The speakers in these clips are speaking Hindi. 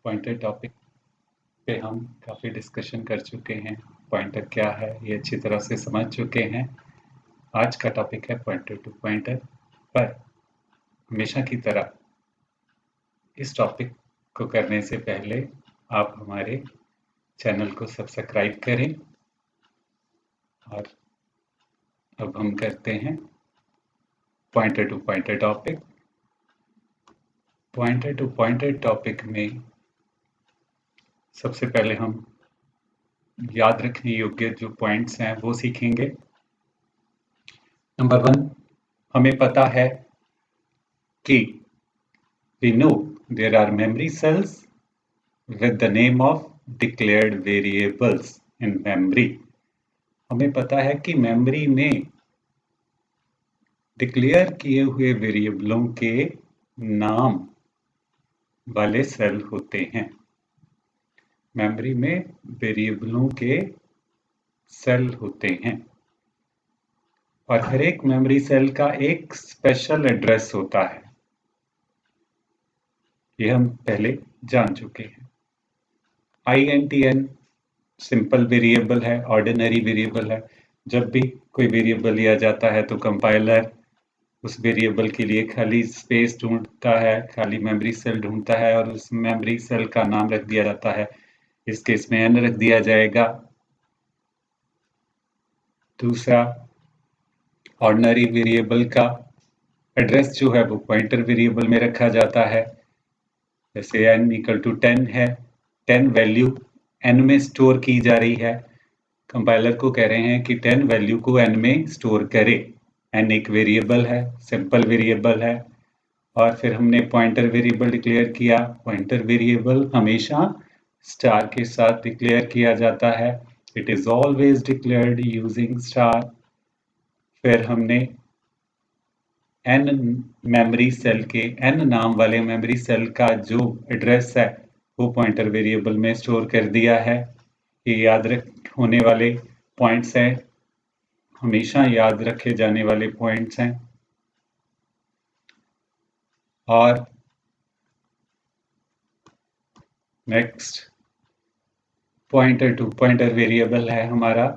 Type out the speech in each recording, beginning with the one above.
पॉइंटर टॉपिक पे हम काफ़ी डिस्कशन कर चुके हैं। पॉइंटर क्या है ये अच्छी तरह से समझ चुके हैं। आज का टॉपिक है पॉइंटर टू पॉइंटर। पर हमेशा की तरह इस टॉपिक को करने से पहले आप हमारे चैनल को सब्सक्राइब करें। और अब हम करते हैं pointer to pointer topic. Pointer to pointer topic में सबसे पहले हम याद रखने योग्य जो पॉइंट्स हैं वो सीखेंगे। नंबर 1, हमें पता है कि we know there are memory cells with the name of declared variables in memory। हमें पता है कि मेमोरी में डिक्लेयर किए हुए वेरिएबलों के नाम वाले सेल होते हैं। मेमोरी में वेरिएबलों के सेल होते हैं और हर एक मेमोरी सेल का एक स्पेशल एड्रेस होता है। ये हम पहले जान चुके हैं। INTN सिंपल वेरिएबल है, ऑर्डिनरी वेरिएबल है। जब भी कोई वेरिएबल लिया जाता है तो कंपाइलर उस वेरिएबल के लिए खाली स्पेस ढूंढता है, खाली मेमोरी सेल ढूंढता है और उस मेमोरी सेल का नाम रख दिया जाता है। इस केस में n रख दिया जाएगा। दूसरा, ऑर्डिनरी वेरिएबल का एड्रेस जो है वो पॉइंटर वेरिएबल में रखा जाता है। जैसे n = 10 है, 10 वैल्यू n में स्टोर की जा रही है। कंपाइलर को कह रहे हैं कि 10 वैल्यू को n में स्टोर करे। n एक वेरिएबल है, सिंपल वेरिएबल है। और फिर हमने पॉइंटर वेरिएबल डिक्लेयर किया। पॉइंटर वेरिएबल हमेशा स्टार के साथ डिक्लेयर किया जाता है। It is always declared using star. फिर हमने n मेमोरी सेल के n नाम वाले मेमोरी सेल का जो एड्रेस है वो पॉइंटर वेरिएबल में स्टोर कर दिया है। ये याद होने वाले पॉइंट्स हैं, हमेशा याद रखे जाने वाले पॉइंट्स हैं। और next, pointer to pointer variable है हमारा।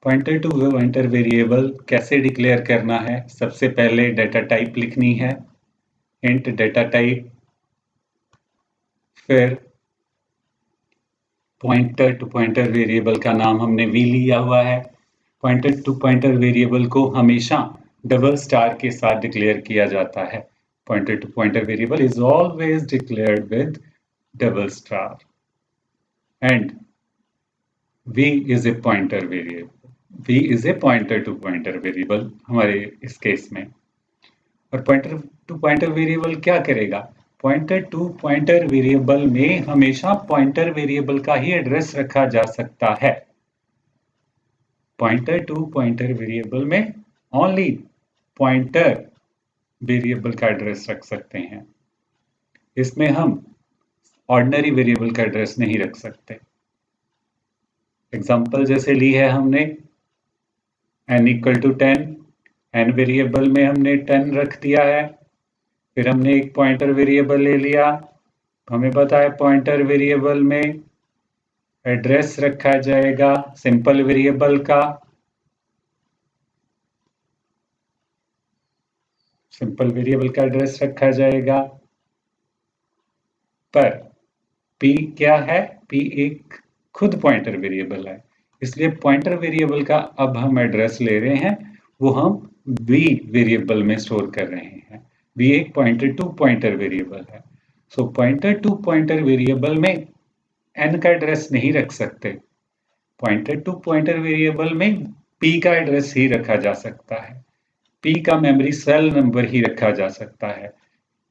पॉइंटर टू पॉइंटर वेरिएबल कैसे डिक्लेयर करना है? सबसे पहले डाटा टाइप लिखनी है, इंट डाटा टाइप। फिर पॉइंटर टू पॉइंटर वेरिएबल का नाम हमने v लिया हुआ है। पॉइंटर टू पॉइंटर वेरिएबल को हमेशा डबल स्टार के साथ डिक्लेयर किया जाता है। Pointer to pointer variable is always declared with double star and v is a pointer variable. v is a pointer to pointer variable हमारे इस केस में। और पॉइंटर टू पॉइंटर वेरिएबल क्या करेगा? पॉइंटर टू पॉइंटर वेरिएबल में हमेशा पॉइंटर वेरिएबल का ही एड्रेस रखा जा सकता है। पॉइंटर टू पॉइंटर वेरिएबल में ओनली पॉइंटर वेरिएबल का एड्रेस रख सकते हैं। इसमें हम ऑर्डिनरी वेरिएबल का एड्रेस नहीं रख सकते। एग्जांपल जैसे ली है हमने, n = 10, n वेरिएबल में हमने 10 रख दिया है। फिर हमने एक पॉइंटर वेरिएबल ले लिया। हमें पता है पॉइंटर वेरिएबल में एड्रेस रखा जाएगा सिंपल वेरिएबल का। सिंपल वेरिएबल का एड्रेस रखा जाएगा। पर p क्या है? p एक खुद पॉइंटर वेरिएबल है, इसलिए पॉइंटर वेरिएबल का अब हम एड्रेस ले रहे हैं, वो हम v वेरिएबल में स्टोर कर रहे हैं। v एक पॉइंटर टू पॉइंटर वेरिएबल है। सो पॉइंटर टू पॉइंटर वेरिएबल में n का एड्रेस नहीं रख सकते। पॉइंटर टू पॉइंटर वेरिएबल में p का एड्रेस ही रखा जा सकता है। p का मेमोरी सेल नंबर ही रखा जा सकता है,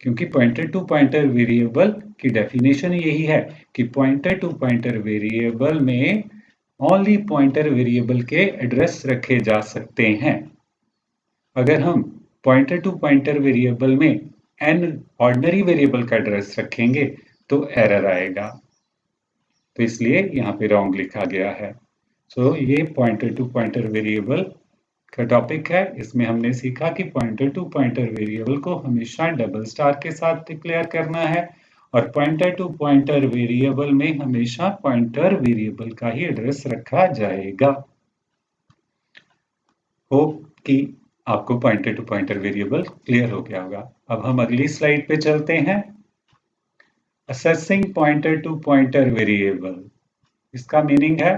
क्योंकि पॉइंटर टू पॉइंटर वेरिएबल की डेफिनेशन यही है कि पॉइंटर टू पॉइंटर वेरिएबल में ओनली पॉइंटर वेरिएबल के एड्रेस रखे जा सकते हैं। अगर हम पॉइंटर टू पॉइंटर वेरिएबल में n ऑर्डिनरी वेरिएबल का एड्रेस रखेंगे तो एरर आएगा, तो इसलिए यहाँ पे रॉन्ग लिखा गया है। सो ये पॉइंटर टू पॉइंटर वेरिएबल का टॉपिक है। इसमें हमने सीखा कि पॉइंटर टू पॉइंटर वेरिएबल को हमेशा डबल स्टार के साथ डिक्लेयर करना है और पॉइंटर टू पॉइंटर वेरिएबल में हमेशा पॉइंटर वेरिएबल का ही एड्रेस रखा जाएगा। होप कि आपको pointer to pointer variable clear हो गया होगा। अब हम अगली स्लाइड पे चलते हैं। Accessing pointer to pointer variable, इसका मीनिंग है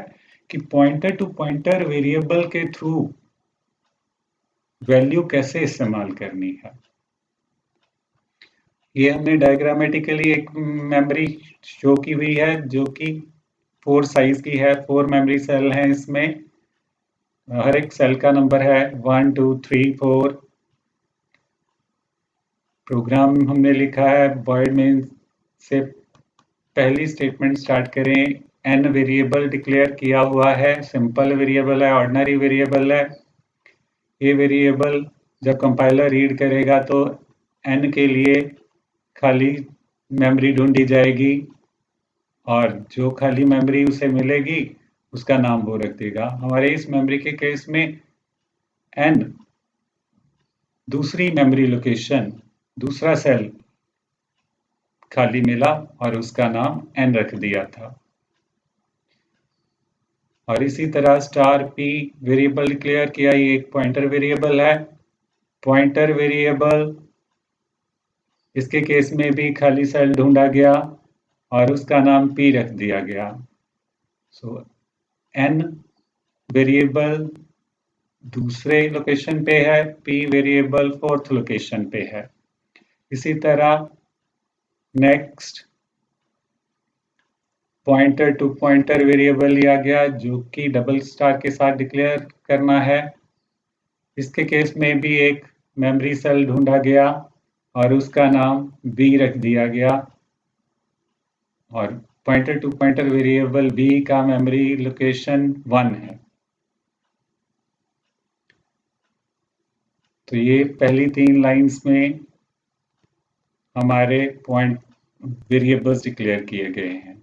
कि पॉइंटर टू पॉइंटर वेरिएबल के थ्रू वैल्यू कैसे इस्तेमाल करनी है। ये हमने डायग्रामेटिकली एक मेमोरी शो की हुई है जो कि 4 साइज की है। 4 मेमोरी सेल हैं इसमें, हर एक सेल का नंबर है 1 2 3 4। प्रोग्राम हमने लिखा है वॉइड मेन से पहली स्टेटमेंट स्टार्ट करें। n वेरिएबल डिक्लेयर किया हुआ है, सिंपल वेरिएबल है, ऑर्डिनरी वेरिएबल है। ये वेरिएबल जब कंपाइलर रीड करेगा तो n के लिए खाली मेमोरी ढूंढी जाएगी और जो खाली मेमोरी उसे मिलेगी उसका नाम वो रख देगा। हमारे इस मेमोरी के केस में n दूसरी मेमोरी लोकेशन, दूसरा सेल खाली मिला और उसका नाम n रख दिया था। और इसी तरह स्टार p वेरिएबल डिक्लेयर किया, ये एक पॉइंटर वेरिएबल है। पॉइंटर वेरिएबल इसके केस में भी खाली सेल ढूंढा गया और उसका नाम p रख दिया गया। सो n वेरिएबल दूसरे लोकेशन पे है, p वेरिएबल 4th लोकेशन पे है। इसी तरह next pointer to pointer variable लिया गया जो कि डबल स्टार के साथ डिक्लेयर करना है। इसके केस में भी एक मेमोरी सेल ढूंढा गया और उसका नाम b रख दिया गया। और pointer to pointer variable b का मेमोरी लोकेशन 1 है। तो ये पहली 3 लाइंस में हमारे पॉइंट वेरिएबल्स डिक्लेयर किए गए हैं।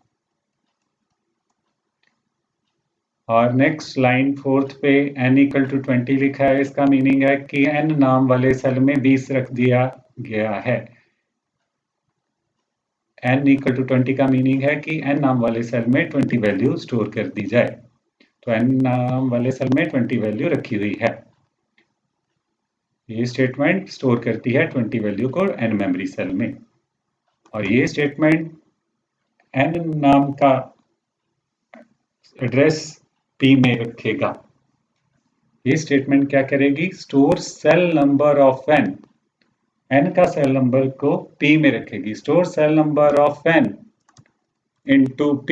और नेक्स्ट लाइन 4th पे n इक्वल टू 20 लिखा है। इसका मीनिंग है कि n नाम वाले सेल में 20 रख दिया गया है। n इक्वल टू 20 का मीनिंग है कि n नाम वाले सेल में 20 वैल्यू स्टोर कर दी जाए। तो n नाम वाले सेल में 20 वैल्यू रखी हुई है। ये स्टेटमेंट स्टोर करती है 20 वैल्यू को n मेमोरी सेल में। और ये स्टेटमेंट n नाम का एड्रेस p में रखेगा। ये स्टेटमेंट क्या करेगी? Store cell number of n, n का सेल नंबर को p में रखेगी। Store cell number of n into p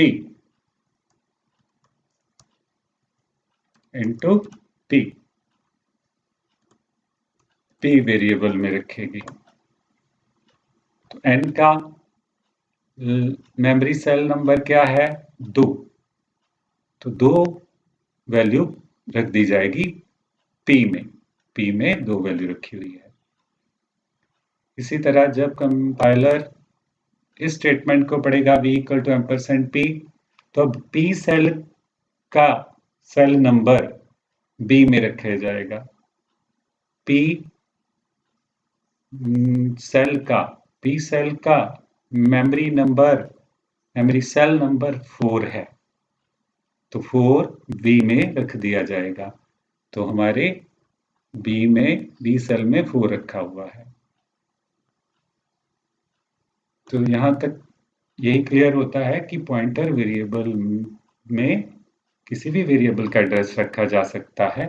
p variable में रखेगी। तो n का मेमोरी सेल नंबर क्या है? 2। तो 2 वैल्यू रख दी जाएगी p में। p में 2 वैल्यू रखी हुई है। इसी तरह जब कंपाइलर इस स्टेटमेंट को पढ़ेगा v इक्वल टू %p, तो अब p सेल का सेल नंबर b में रखा जाएगा। p सेल का मेमोरी सेल नंबर 4 है, तो 4 b में रख दिया जाएगा। तो हमारे b सेल में 4 रखा हुआ है। तो यहां तक यही क्लियर होता है कि पॉइंटर वेरिएबल में किसी भी वेरिएबल का एड्रेस रखा जा सकता है,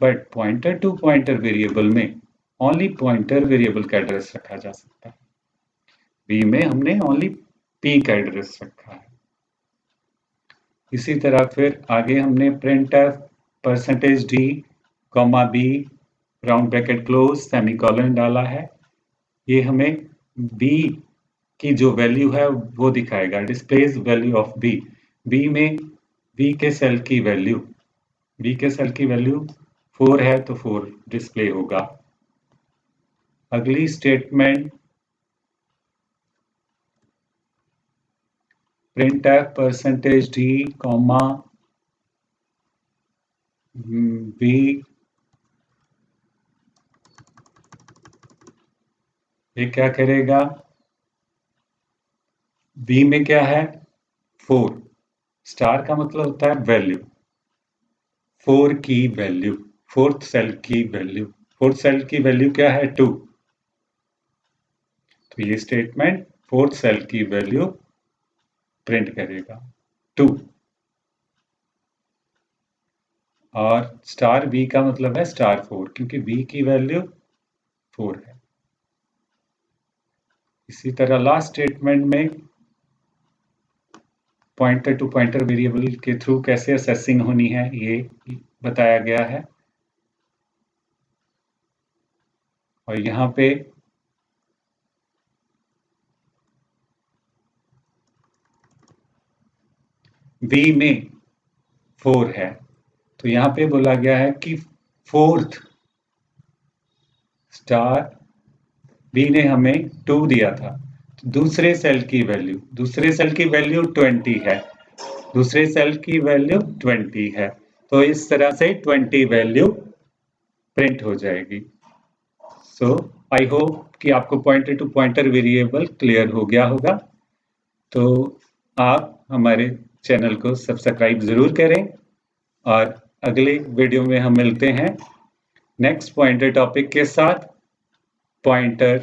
but pointer to pointer variable में ओनली पॉइंटर वेरिएबल का एड्रेस रखा जा सकता है। b में हमने ओनली p का एड्रेस रखा है। इसी तरह फिर आगे हमने printf %d, b round bracket close semicolon डाला है। ये हमें b की जो वैल्यू है वो दिखाएगा, displays value of b। b में b के सेल की वैल्यू 4 है तो 4 डिस्प्ले होगा। अगली स्टेटमेंट printf %d, b, ये क्या करेगा? बी में क्या है 4, स्टार का मतलब होता है वैल्यू, 4 की वैल्यू, फोर्थ सेल की वैल्यू, फोर्थ सेल की वैल्यू क्या है 2, तो ये स्टेटमेंट फोर्थ सेल की वैल्यू प्रिंट करेगा 2। और स्टार बी का मतलब है स्टार 4, क्योंकि बी की वैल्यू 4 है। इसी तरह लास्ट स्टेटमेंट में पॉइंटर टू पॉइंटर वेरिएबल के थ्रू कैसे असेसिंग होनी है ये बताया गया है। और यहाँ पे बी में 4 है, तो यहाँ पे बोला गया है कि फोर्थ स्टार बी ने हमें 2 दिया था, तो दूसरे सेल की वैल्यू, दूसरे सेल की वैल्यू 20 है, दूसरे सेल की वैल्यू 20 है, तो इस तरह से 20 वैल्यू प्रिंट हो जाएगी। सो आई होप कि आपको pointer to pointer variable clear हो गया होगा। तो आप हमारे चैनल को सब्सक्राइब ज़रूर करें और अगले वीडियो में हम मिलते हैं नेक्स्ट पॉइंटर टॉपिक के साथ, pointer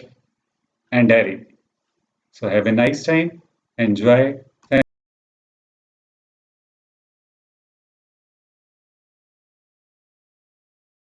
and array. So have a nice time, enjoy